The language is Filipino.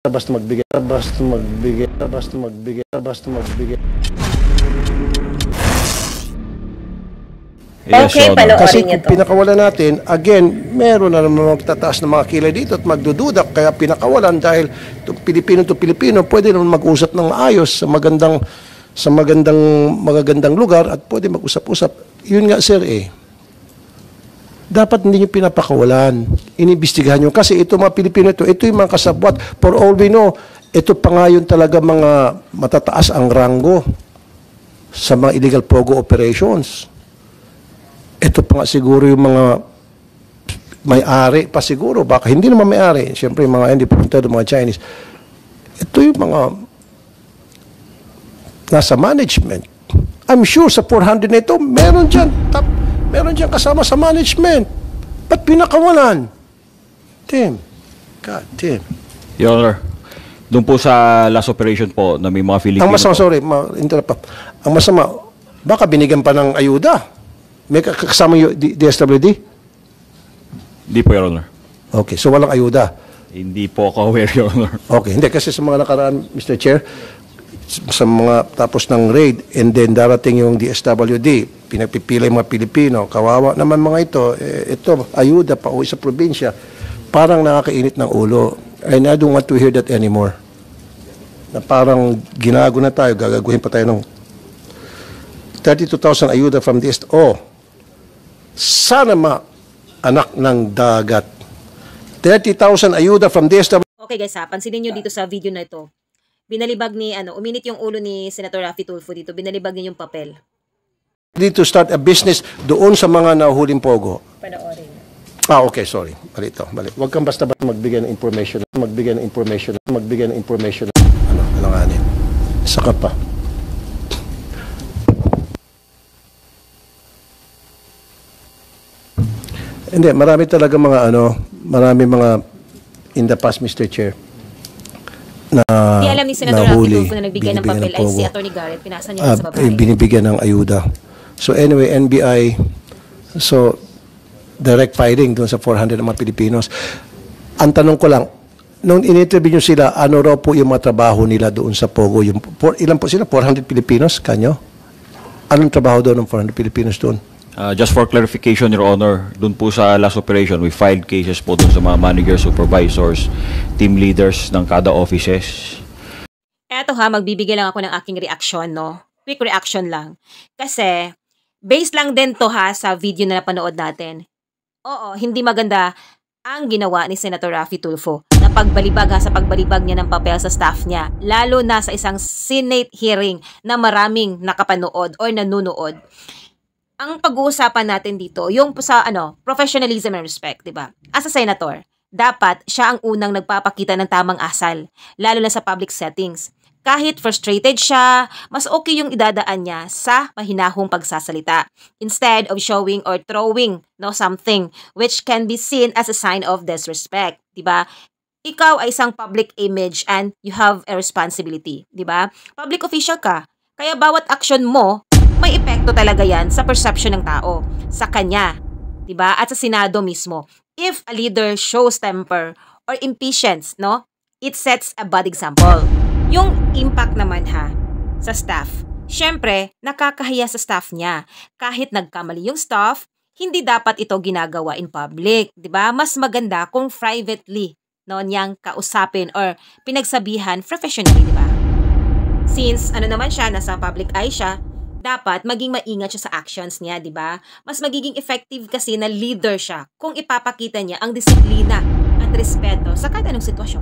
basta magbigay. Okay, kasi kung pinakawalan natin, again, meron na naman magtataas na mga kilay dito at magdududa, kaya pinakawalan dahil Pilipino to Pilipino, pwede naman mag-usap ng maayos sa magagandang lugar at pwede mag-usap-usap. Yun nga, sir, dapat hindi nyo pinapakawalan. Inibistigahan nyo. Kasi ito mga Pilipino ito yung mga kasabwat. For all we know, ito pa nga yun talaga mga matataas ang ranggo sa mga illegal pogo operations. Ito pa nga siguro yung mga may-ari pa siguro. Baka hindi naman may-ari. Siyempre yung mga hindi pupunta doon, mga Chinese. Ito yung mga nasa management. I'm sure sa 400 na ito, meron dyan kasama sa management. Ba't pinakawalan? Tim. God, Tim. Your Honor, doon po sa last operation po na may mga Filipino. Ang masama, sorry, ma-interrupt pa. Ang masama, baka binigyan pa ng ayuda. May kasama yung DSWD? Hindi po, Your Honor. Okay, so walang ayuda. Hindi po ako aware, Your Honor. Okay, hindi. Kasi sa mga nakaraan, Mr. Chair, sa mga tapos ng raid, and then darating yung DSWD, pinagpipila yung mga Pilipino, kawawa naman mga ito, ayuda pa uwi sa probinsya, parang nakakainit ng ulo. And I don't want to hear that anymore. Na parang ginago na tayo, gagaguhin pa tayo ng 32,000 ayuda from DSWD. Sana anak ng dagat. 30,000 ayuda from DSWD. Okay guys pansinin nyo dito sa video na ito. Binalibag ni, uminit yung ulo ni Senator Raffy Tulfo dito. Binalibag niya yung papel. Dito start a business doon sa mga nahuling pogo. Panoorin. Okay, sorry. Mali ito. Mali. Huwag kang basta magbigay ng information. Alanganin. Saka pa. Hindi, marami talaga marami mga in the past, Mr. Chair, na di alam ni Senator Raffy Tulfo na nagbigay ng papel ay si Atty. Garrett, pinasa niya sa babae. Binibigyan ng ayuda. So anyway, NBI, so direct firing doon sa 400 ng mga Pilipinos. Ang tanong ko lang, nung in-interview nyo sila, ano raw po yung mga trabaho nila doon sa Pogo? Ilan po sila? 400 Pilipinos? Kanyo? Anong trabaho doon ng 400 Pilipinos doon? Just for clarification, Your Honor, doon po sa last operation, we filed cases po doon sa mga managers, supervisors, team leaders ng kada offices. Eto magbibigay lang ako ng aking reaction, no? Quick reaction lang. Kasi, based lang din to sa video na napanood natin. Oo, hindi maganda ang ginawa ni Senator Raffy Tulfo na pagbalibag sa pagbalibag niya ng papel sa staff niya, lalo na sa isang Senate hearing na maraming nakapanood or nanunood. Ang pag-uusapan natin dito, yung sa professionalism and respect, 'di ba? As a senator, dapat siya ang unang nagpapakita ng tamang asal, lalo na sa public settings. Kahit frustrated siya, mas okay yung idadaan niya sa mahinahong pagsasalita instead of showing or throwing something which can be seen as a sign of disrespect, 'di ba? Ikaw ay isang public image and you have a responsibility, 'di ba? Public official ka, kaya bawat action mo may epekto talaga yan sa perception ng tao, sa kanya, diba? At sa Senado mismo. If a leader shows temper or impatience, it sets a bad example. Yung impact naman sa staff, syempre, nakakahiya sa staff niya. Kahit nagkamali yung staff, hindi dapat ito ginagawa in public, diba? Mas maganda kung privately, niyang kausapin or pinagsabihan professionally, diba? Since, naman siya, nasa public eye siya, dapat maging maingat siya sa actions niya, di ba? Mas magiging effective kasi na leader siya kung ipapakita niya ang disiplina at respeto sa kahit anong sitwasyon.